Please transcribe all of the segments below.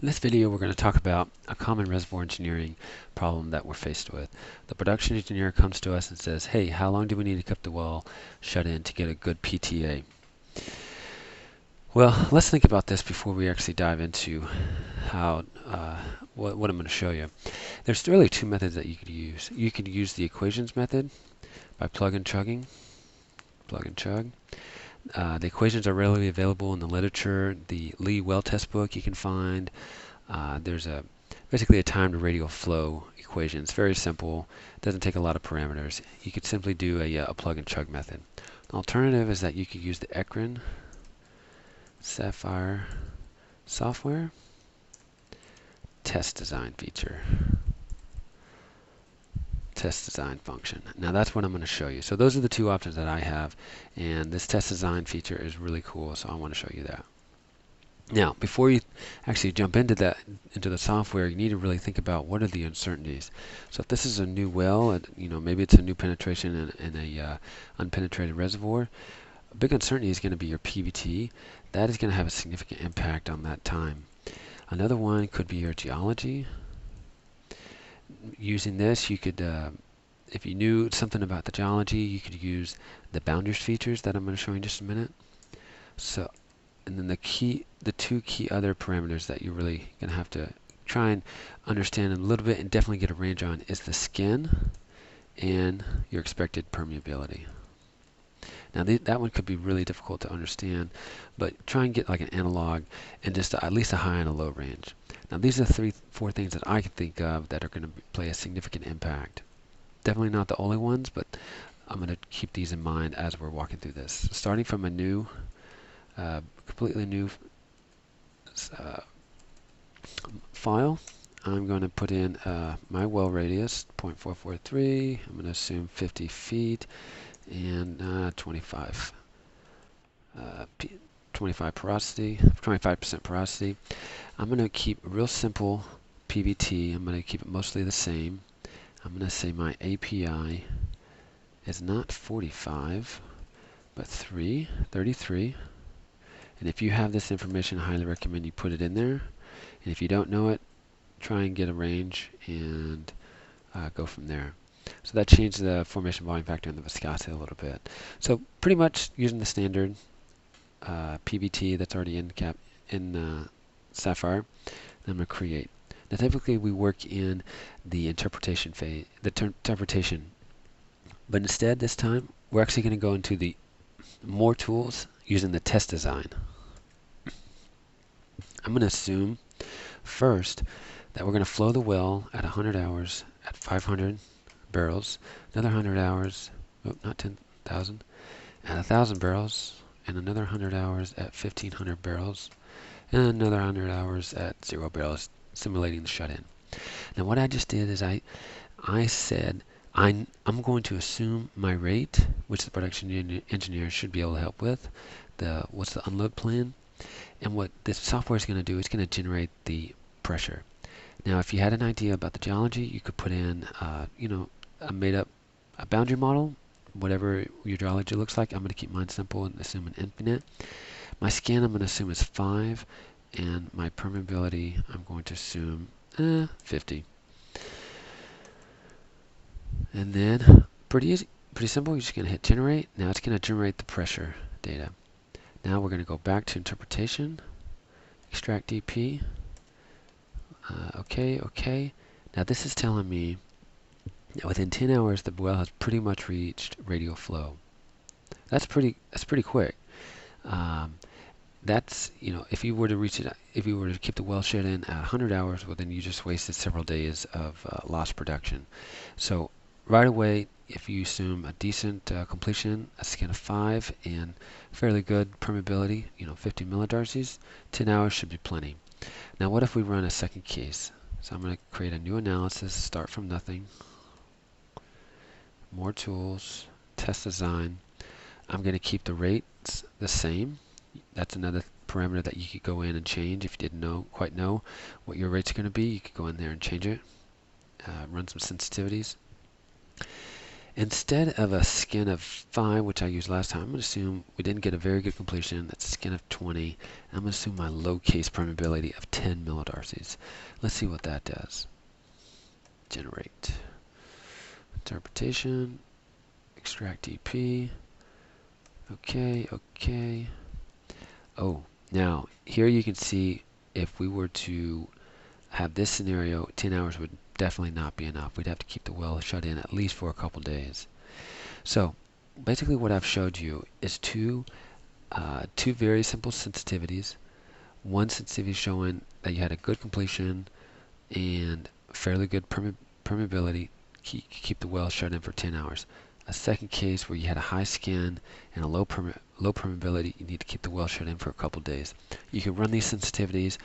In this video, we're going to talk about a common reservoir engineering problem that we're faced with. The production engineer comes to us and says, hey, how long do we need to keep the well shut in to get a good PTA? Well, let's think about this before we actually dive into how what I'm going to show you. There's really two methods that you could use. You could use the equations method by plug and chugging. Plug and chug. The equations are readily available in the literature. The Lee well test book you can find. There's basically a time to radial flow equation. It's very simple. It doesn't take a lot of parameters. You could simply do a plug and chug method. An alternative is that you could use the Ecrin Saphire software test design feature. Test design function. Now that's what I'm going to show you. So those are the two options that I have, and this test design feature is really cool, so I want to show you that. Now, before you actually jump into the software, you need to really think about what are the uncertainties. So if this is a new well, maybe it's a new penetration in a unpenetrated reservoir, a big uncertainty is going to be your PVT. That is going to have a significant impact on that time. Another one could be your geology. Using this, you could, if you knew something about the geology, you could use the boundaries features that I'm going to show you in just a minute. So, and then the two key other parameters that you're really going to have to try and understand a little bit and definitely get a range on is the skin and your expected permeability. Now that one could be really difficult to understand, but try and get like an analog and just at least a high and a low range. Now these are four things that I can think of that are going to play a significant impact. Definitely not the only ones, but I'm going to keep these in mind as we're walking through this. Starting from a new, completely new file, I'm going to put in my well radius, 0.443. I'm going to assume 50 feet and 25% porosity. I'm going to keep real simple PVT. I'm going to keep it mostly the same. I'm going to say my API is not 45, but 33. And if you have this information, I highly recommend you put it in there. And if you don't know it, try and get a range and go from there. So that changed the formation volume factor and the viscosity a little bit. So pretty much using the standard PVT that's already in Saphire, I'm going to create. Now typically we work in the interpretation phase, but instead this time we're actually going to go into the more tools using the test design. I'm going to assume first that we're going to flow the well at 100 hours at 500 barrels, another 100 hours, not 10,000, at 1,000 barrels, and another 100 hours at 1,500 barrels, and another 100 hours at 0 barrels, simulating the shut-in. Now what I just did is I said I'm going to assume my rate, which the production engineer should be able to help with, what's the unload plan, and what this software is going to do is going to generate the pressure. Now if you had an idea about the geology, you could put in a boundary model, whatever your geology looks like. I'm going to keep mine simple and assume an infinite. My skin I'm going to assume is 5, and my permeability I'm going to assume 50. And then pretty easy, pretty simple. You're just going to hit generate. Now it's going to generate the pressure data. Now we're going to go back to interpretation, extract DP. Okay. Now this is telling me that within 10 hours the well has pretty much reached radial flow. That's pretty quick. That's, if you were to reach it, if you were to keep the well shut in at 100 hours, well then you just wasted several days of lost production. So right away, if you assume a decent completion, a skin of 5, and fairly good permeability, 50 millidarcies, 10 hours should be plenty. Now what if we run a second case? So I'm going to create a new analysis, start from nothing, more tools, test design. I'm going to keep the rates the same. That's another parameter that you could go in and change. If you didn't quite know what your rate's going to be, you could go in there and change it, run some sensitivities. Instead of a skin of 5, which I used last time, I'm going to assume we didn't get a very good completion. That's a skin of 20. I'm going to assume my low case permeability of 10 millidarcies. Let's see what that does. Generate. Interpretation. Extract EP. Okay, okay. Oh, now here you can see if we were to have this scenario, 10 hours would definitely not be enough. We'd have to keep the well shut in at least for a couple days. So basically what I've showed you is two very simple sensitivities. One sensitivity showing that you had a good completion and fairly good permeability, keep the well shut in for 10 hours. A second case where you had a high skin and a low permeability, you need to keep the well shut in for a couple days. You can run these sensitivities,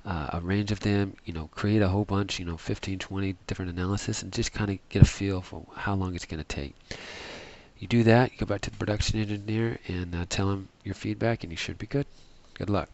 a range of them, create a whole bunch, 15, 20 different analysis, and just kind of get a feel for how long it's going to take. You do that, you go back to the production engineer and tell him your feedback, and you should be good. Good luck.